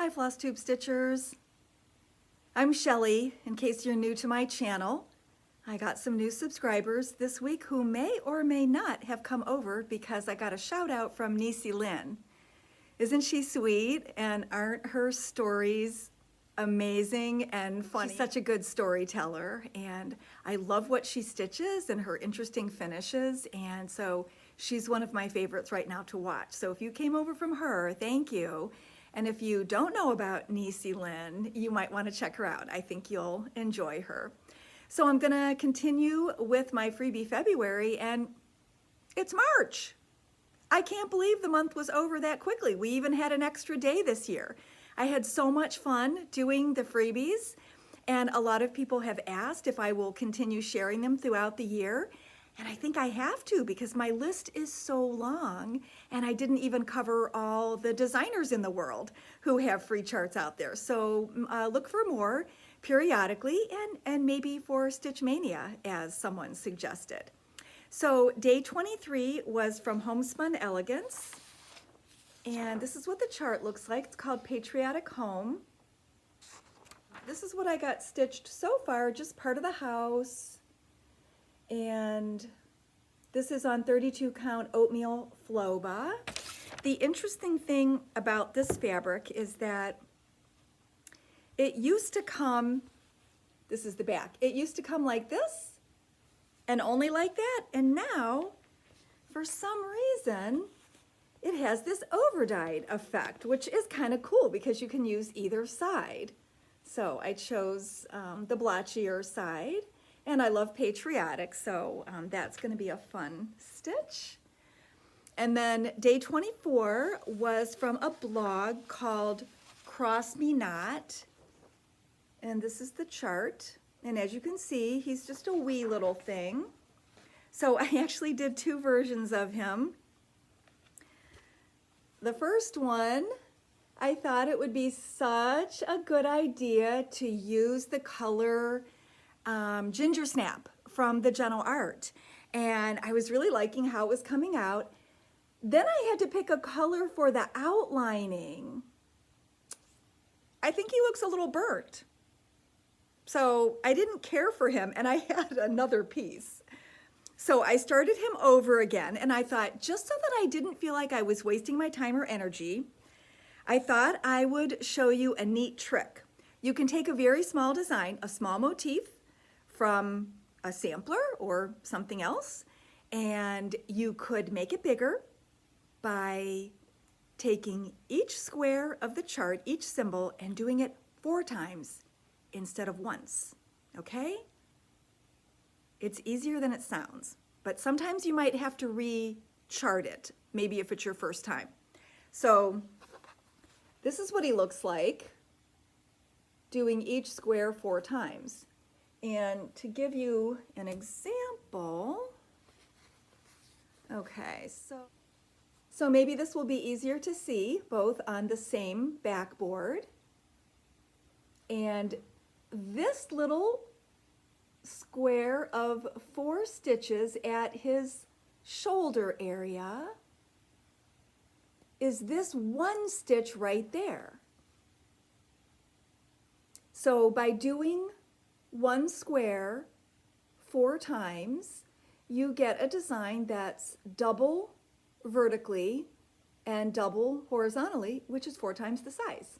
Hi FlossTube Stitchers. I'm Shelly, in case you're new to my channel. I got some new subscribers this week who may or may not have come over because I got a shout out from Niecy Lynn. Isn't she sweet, and aren't her stories amazing and funny? She's such a good storyteller, and I love what she stitches and her interesting finishes, and so she's one of my favorites right now to watch. So if you came over from her, thank you. And if you don't know about Niecy Lynn, you might want to check her out. I think you'll enjoy her. So I'm going to continue with my Freebie February, and it's March. I can't believe the month was over that quickly. We even had an extra day this year. I had so much fun doing the freebies, and a lot of people have asked if I will continue sharing them throughout the year. And I think I have to because my list is so long, and I didn't even cover all the designers in the world who have free charts out there. So look for more periodically, and maybe for Stitch Mania, as someone suggested. So day 23 was from Homespun Elegance, and this is what the chart looks like. It's called Patriotic Home. This is what I got stitched so far, just part of the house. And this is on 32 count oatmeal Floba. The interesting thing about this fabric is that it used to come, this is the back, it used to come like this and only like that, and now for some reason it has this overdyed effect, which is kind of cool because you can use either side. So I chose the blotchier side. And I love patriotic, so that's going to be a fun stitch. And then day 24 was from a blog called Cross Me Not. And this is the chart. And as you can see, he's just a wee little thing. So I actually did two versions of him. The first one, I thought it would be such a good idea to use the color Ginger Snap from the Gentle Art, and I was really liking how it was coming out. Then I had to pick a color for the outlining. I think he looks a little burnt, so I didn't care for him, and I had another piece. So I started him over again, and I thought, just so that I didn't feel like I was wasting my time or energy, I thought I would show you a neat trick. You can take a very small design, a small motif, from a sampler or something else, and you could make it bigger by taking each square of the chart, each symbol, and doing it 4 times instead of once, okay? It's easier than it sounds, but sometimes you might have to re-chart it, maybe if it's your first time. So this is what he looks like, doing each square 4 times. And to give you an example, okay, so maybe this will be easier to see both on the same backboard. And this little square of 4 stitches at his shoulder area is this 1 stitch right there. So by doing 1 square 4 times, you get a design that's double vertically and double horizontally, which is 4 times the size.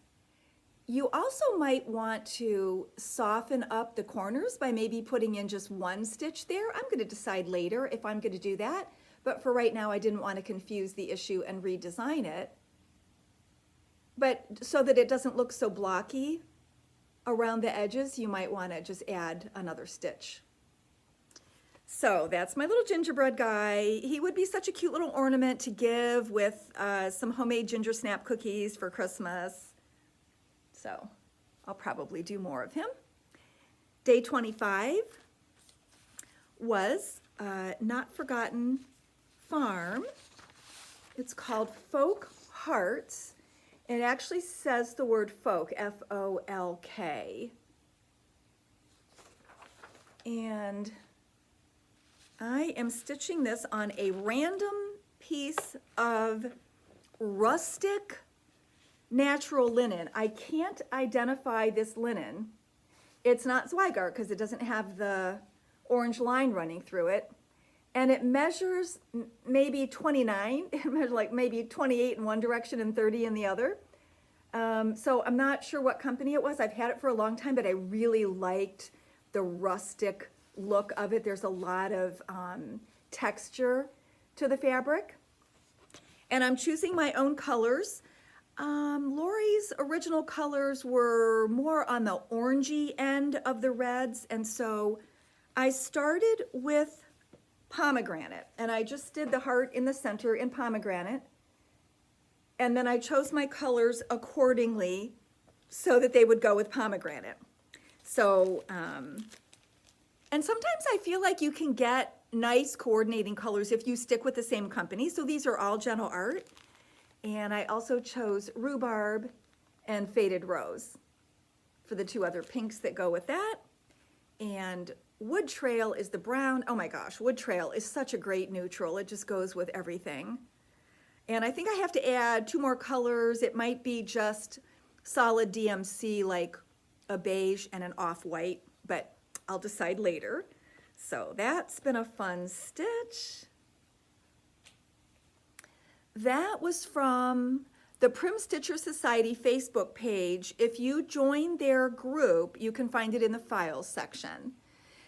You also might want to soften up the corners by maybe putting in just 1 stitch there. I'm going to decide later if I'm going to do that, but for right now I didn't want to confuse the issue and redesign it. But so that it doesn't look so blocky around the edges, you might want to just add another stitch. So that's my little gingerbread guy. He would be such a cute little ornament to give with some homemade ginger snap cookies for Christmas. So I'll probably do more of him. Day 25 was Not Forgotten Farm. It's called Folk Hearts. It actually says the word folk, F-O-L-K. And I am stitching this on a random piece of rustic natural linen. I can't identify this linen. It's not Zweigart because it doesn't have the orange line running through it. And it measures maybe 29. It measures like maybe 28 in one direction and 30 in the other. So I'm not sure what company it was. I've had it for a long time, but I really liked the rustic look of it. There's a lot of texture to the fabric. And I'm choosing my own colors. Lori's original colors were more on the orangey end of the reds, and so I started with pomegranate, and I just did the heart in the center in pomegranate, and then I chose my colors accordingly so that they would go with pomegranate. So, and sometimes I feel like you can get nice coordinating colors if you stick with the same company. So these are all Gentle Art. And I also chose Rhubarb and Faded Rose for the two other pinks that go with that. And Wood Trail is the brown. Oh my gosh, Wood Trail is such a great neutral. It just goes with everything. And I think I have to add 2 more colors. It might be just solid DMC, like a beige and an off-white, but I'll decide later. So that's been a fun stitch. That was from the Prim Stitcher Society Facebook page. If you join their group, you can find it in the files section.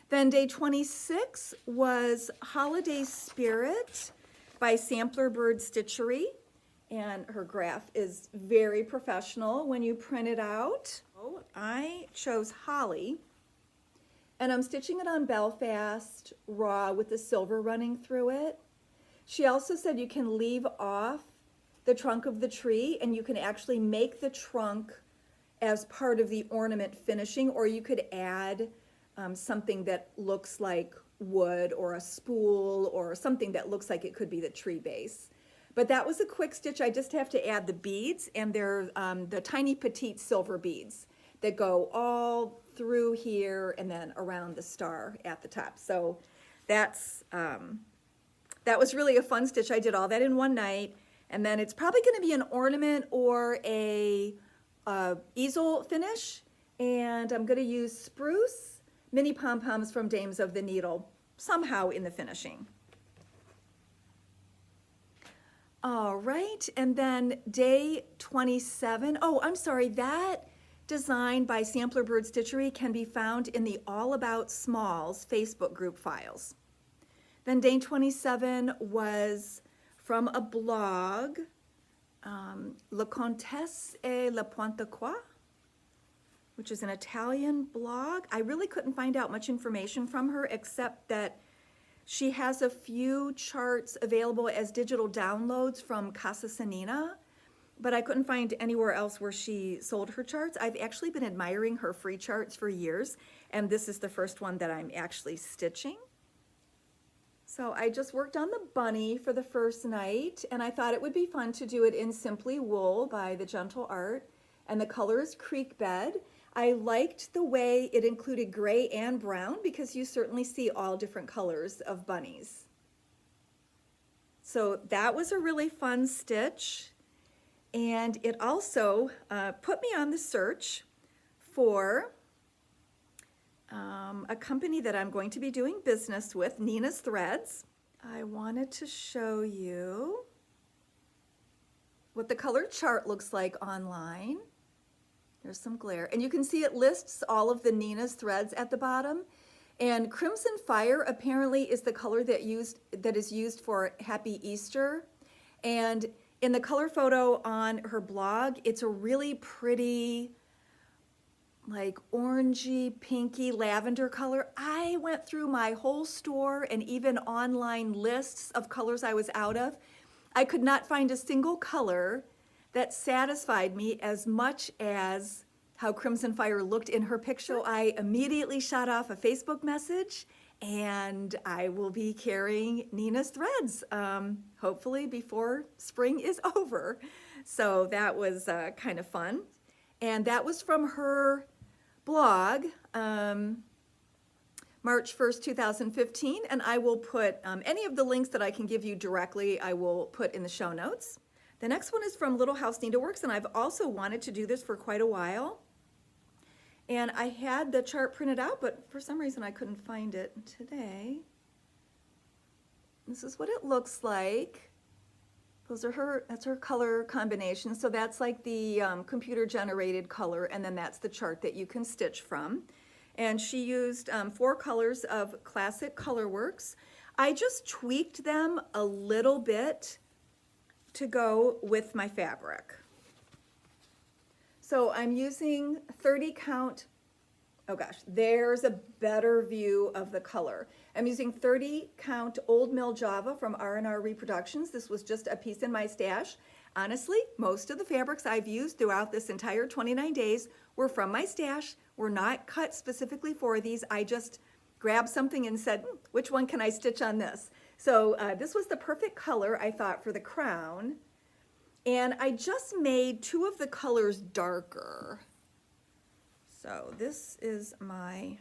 Then day 26 was Holiday Spirit by Sampler Bird Stitchery. And her graph is very professional when you print it out. I chose Holly. And I'm stitching it on Belfast raw with the silver running through it. She also said you can leave off the trunk of the tree and you can actually make the trunk as part of the ornament finishing, or you could add something that looks like wood or a spool or something that looks like it could be the tree base. But that was a quick stitch. I just have to add the beads, and they're the tiny petite silver beads that go all through here and then around the star at the top. So that's that was really a fun stitch. I did all that in one night, and then it's probably going to be an ornament or a easel finish, and I'm going to use spruce mini pom-poms from Dames of the Needle somehow in the finishing. All right, and then day 27. Oh, I'm sorry, that design by Sampler Bird Stitchery can be found in the All About Smalls Facebook group files. Then day 27 was from a blog, La Comtesse et le Point de Croix, which is an Italian blog. I really couldn't find out much information from her except that she has a few charts available as digital downloads from Casa Sanina, but I couldn't find anywhere else where she sold her charts. I've actually been admiring her free charts for years, and this is the first one that I'm actually stitching. So I just worked on the bunny for the first night, and I thought it would be fun to do it in Simply Wool by the Gentle Art, and the color is Creek Bed. I liked the way it included gray and brown because you certainly see all different colors of bunnies. So that was a really fun stitch, and it also put me on the search for a company that I'm going to be doing business with, Nina's Threads. I wanted to show you what the color chart looks like online. There's some glare, and you can see it lists all of the Nina's threads at the bottom. And Crimson Fire apparently is the color that is used for Happy Easter. And in the color photo on her blog, it's a really pretty, like orangey, pinky, lavender color. I went through my whole store and even online lists of colors I was out of. I could not find a single color that satisfied me as much as how Crimson Fire looked in her picture. I immediately shot off a Facebook message, and I will be carrying Nina's Threads, hopefully before spring is over. So that was kind of fun. And that was from her blog, March 1st, 2015, and I will put any of the links that I can give you directly, I will put in the show notes. The next one is from Little House Needleworks, and I've also wanted to do this for quite a while. And I had the chart printed out, but for some reason I couldn't find it today. This is what it looks like. That's her color combination. So that's like the computer generated color, and then that's the chart that you can stitch from. And she used 4 colors of Classic Colorworks. I just tweaked them a little bit to go with my fabric. So I'm using 30 count, oh gosh, there's a better view of the color. I'm using 30 count Old Mill Java from R&R Reproductions. This was just a piece in my stash. Honestly, most of the fabrics I've used throughout this entire 29 days were from my stash, were not cut specifically for these. I just grabbed something and said, which one can I stitch on this? So this was the perfect color, I thought, for the crown. And I just made 2 of the colors darker. So this is my,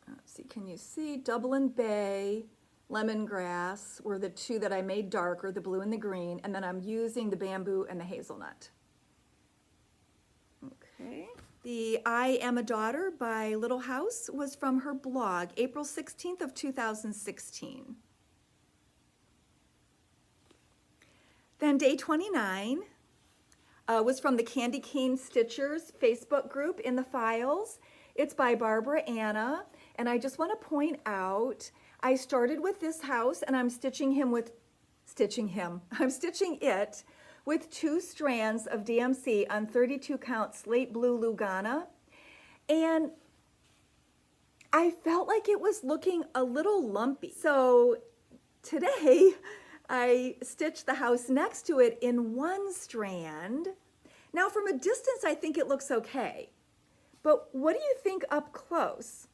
let's see, can you see? Dublin Bay, Lemongrass were the 2 that I made darker, the blue and the green, and then I'm using the bamboo and the hazelnut. Okay. The I Am a Daughter by Little House was from her blog, April 16th of 2016. Then day 29 was from the Candy Cane Stitchers Facebook group in the files. It's by Barbara Anna, and I just want to point out, I started with this house and I'm stitching it with 2 strands of DMC on 32 count slate blue Lugana, and I felt like it was looking a little lumpy. So today I stitched the house next to it in 1 strand. Now from a distance I think it looks okay, but what do you think up close?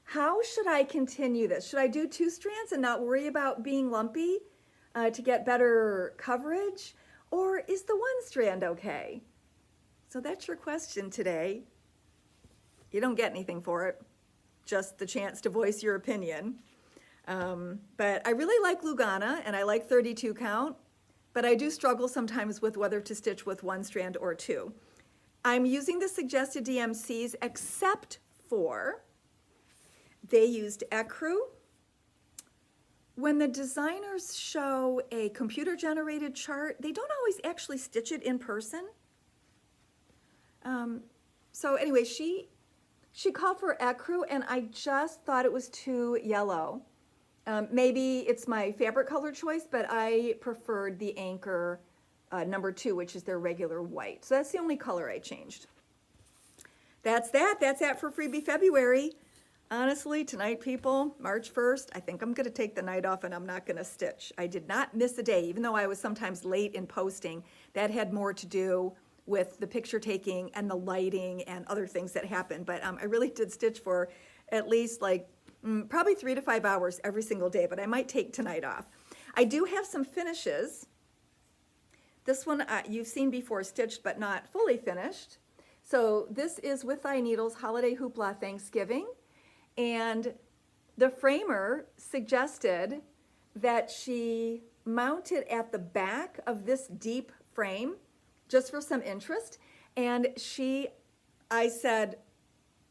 How should I continue this? Should I do 2 strands and not worry about being lumpy to get better coverage? Or is the 1 strand okay? So that's your question today. You don't get anything for it, just the chance to voice your opinion. But I really like Lugana and I like 32 count, but I do struggle sometimes with whether to stitch with 1 strand or 2. I'm using the suggested DMCs except for they used ecru. When the designers show a computer generated chart, they don't always actually stitch it in person. So anyway, she called for ecru and I just thought it was too yellow. Maybe it's my fabric color choice, but I preferred the Anchor number 2, which is their regular white. So that's the only color I changed. That's that for Freebie February. Honestly, tonight, people, March 1st, I think I'm going to take the night off and I'm not going to stitch. I did not miss a day, even though I was sometimes late in posting. That had more to do with the picture taking and the lighting and other things that happened. But I really did stitch for at least like probably 3 to 5 hours every single day, but I might take tonight off. I do have some finishes. This one you've seen before stitched but not fully finished. So this is With Thy Needles Holiday Hoopla Thanksgiving. And the framer suggested that she mount it at the back of this deep frame just for some interest. And I said,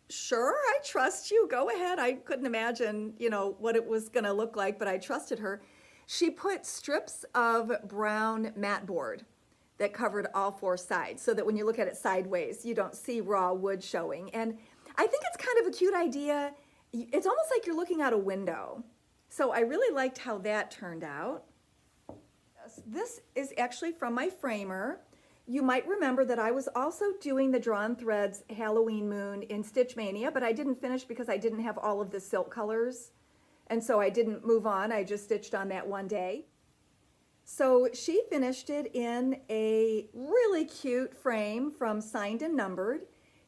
sure, I trust you, go ahead. I couldn't imagine, what it was gonna look like, but I trusted her. She put strips of brown mat board that covered all 4 sides so that when you look at it sideways, you don't see raw wood showing. And I think it's kind of a cute idea. It's almost like you're looking out a window. So I really liked how that turned out. This is actually from my framer. You might remember that I was also doing the Drawn Threads Halloween Moon in Stitch Mania, but I didn't finish because I didn't have all of the silk colors. And so I didn't move on, I just stitched on that one day. So she finished it in a really cute frame from Signed and Numbered.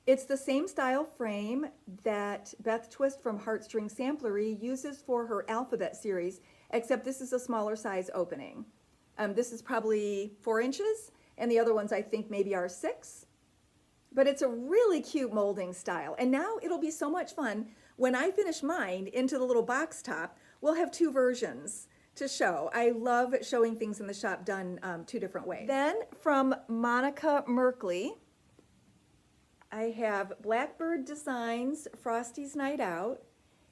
It's the same style frame that Beth Twist from Heartstring Samplery uses for her alphabet series, except this is a smaller size opening. This is probably 4 inches, and the other ones I think maybe are 6. But it's a really cute molding style. And now it'll be so much fun when I finish mine into the little box top. we'll have two versions to show. I love showing things in the shop done two different ways. Then from Monica Merkley, I have Blackbird Designs Frosty's Night Out,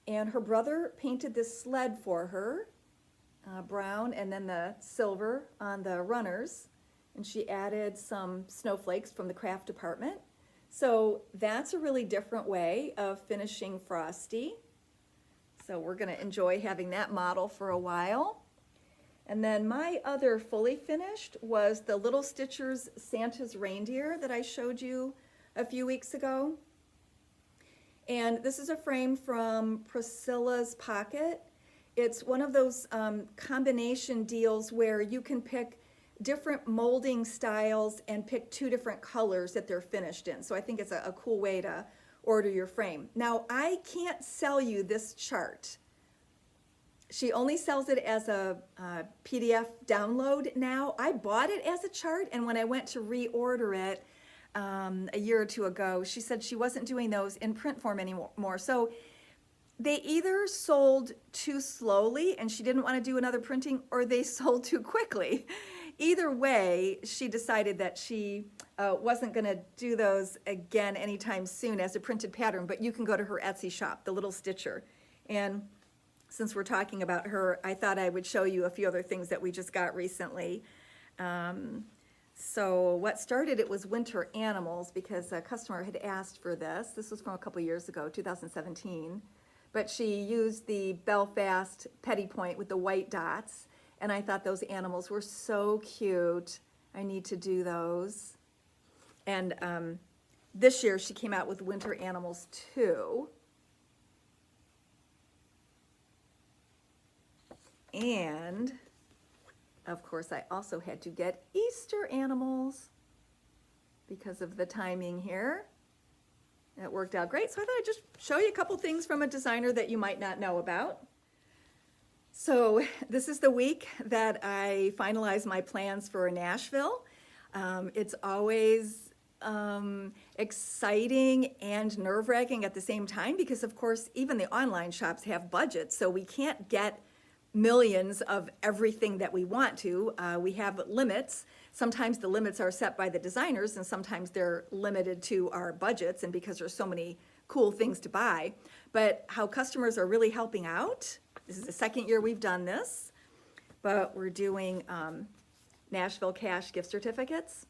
and her brother painted this sled for her, brown and then the silver on the runners, and she added some snowflakes from the craft department. So that's a really different way of finishing Frosty. So we're going to enjoy having that model for a while. And then my other fully finished was the Little Stitchers Santa's Reindeer that I showed you a few weeks ago. And this is a frame from Priscilla's Pocket. It's one of those combination deals where you can pick different molding styles and pick two different colors that they're finished in. So I think it's a cool way to order your frame. Now, I can't sell you this chart. She only sells it as a PDF download now. I bought it as a chart, and when I went to reorder it a year or two ago, she said she wasn't doing those in print form anymore. So they either sold too slowly and she didn't want to do another printing, or they sold too quickly. Either way, she decided that she wasn't going to do those again anytime soon as a printed pattern, but you can go to her Etsy shop, The Little Stitcher. And since we're talking about her, I thought I would show you a few other things that we just got recently. So what started it was winter animals, because a customer had asked for this. This was from a couple years ago, 2017. But she used the Belfast Petty Point with the white dots, and I thought those animals were so cute. I need to do those. And this year she came out with Winter Animals 2. And of course I also had to get Easter animals because of the timing here. It worked out great, so I thought I'd just show you a couple things from a designer that you might not know about. So this is the week that I finalize my plans for Nashville. It's always exciting and nerve-wracking at the same time, because of course even the online shops have budgets, so we can't get millions of everything that we want to. We have limits. Sometimes the limits are set by the designers, and sometimes they're limited to our budgets, and because there's so many cool things to buy. But how customers are really helping out, this is the second year we've done this, but we're doing Nashville Cash gift certificates.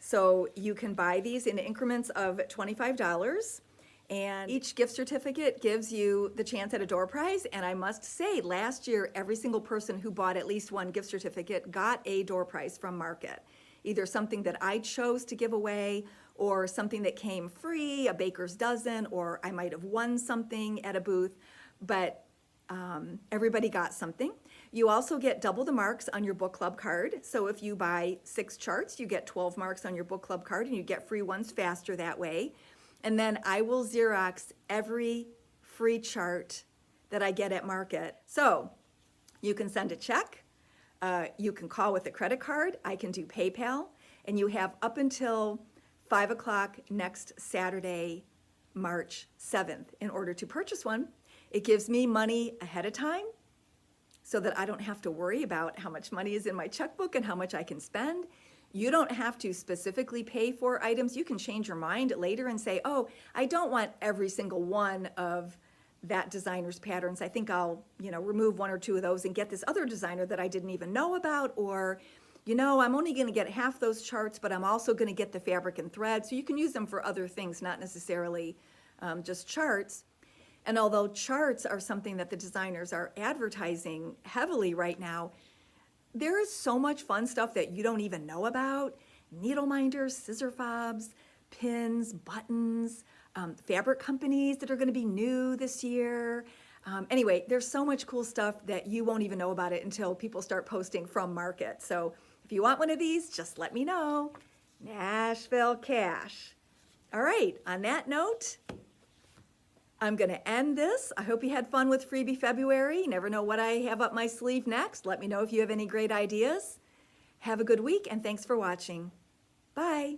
So you can buy these in increments of $25. And each gift certificate gives you the chance at a door prize. And I must say, last year, every single person who bought at least one gift certificate got a door prize from Market. Either something that I chose to give away, or something that came free, a baker's dozen, or I might have won something at a booth. But everybody got something. You also get double the marks on your book club card. So if you buy 6 charts, you get 12 marks on your book club card, and you get free ones faster that way. And then I will Xerox every free chart that I get at Market. So you can send a check, you can call with a credit card, I can do PayPal, and you have up until 5 o'clock next Saturday, March 7th, in order to purchase one. It gives me money ahead of time so that I don't have to worry about how much money is in my checkbook and how much I can spend. You don't have to specifically pay for items. You can change your mind later and say, oh, I don't want every single one of that designer's patterns. I think I'll, remove 1 or 2 of those and get this other designer that I didn't even know about. Or, I'm only going to get half those charts, but I'm also going to get the fabric and thread. So you can use them for other things, not necessarily just charts. And although charts are something that the designers are advertising heavily right now, there is so much fun stuff that you don't even know about. Needle minders, scissor fobs, pins, buttons, fabric companies that are going to be new this year. Anyway, there's so much cool stuff that you won't even know about it until people start posting from Market. So if you want one of these, just let me know. Nashville Cash. All right, on that note, I'm going to end this. I hope you had fun with Freebie February. You never know what I have up my sleeve next. Let me know if you have any great ideas. Have a good week, and thanks for watching. Bye.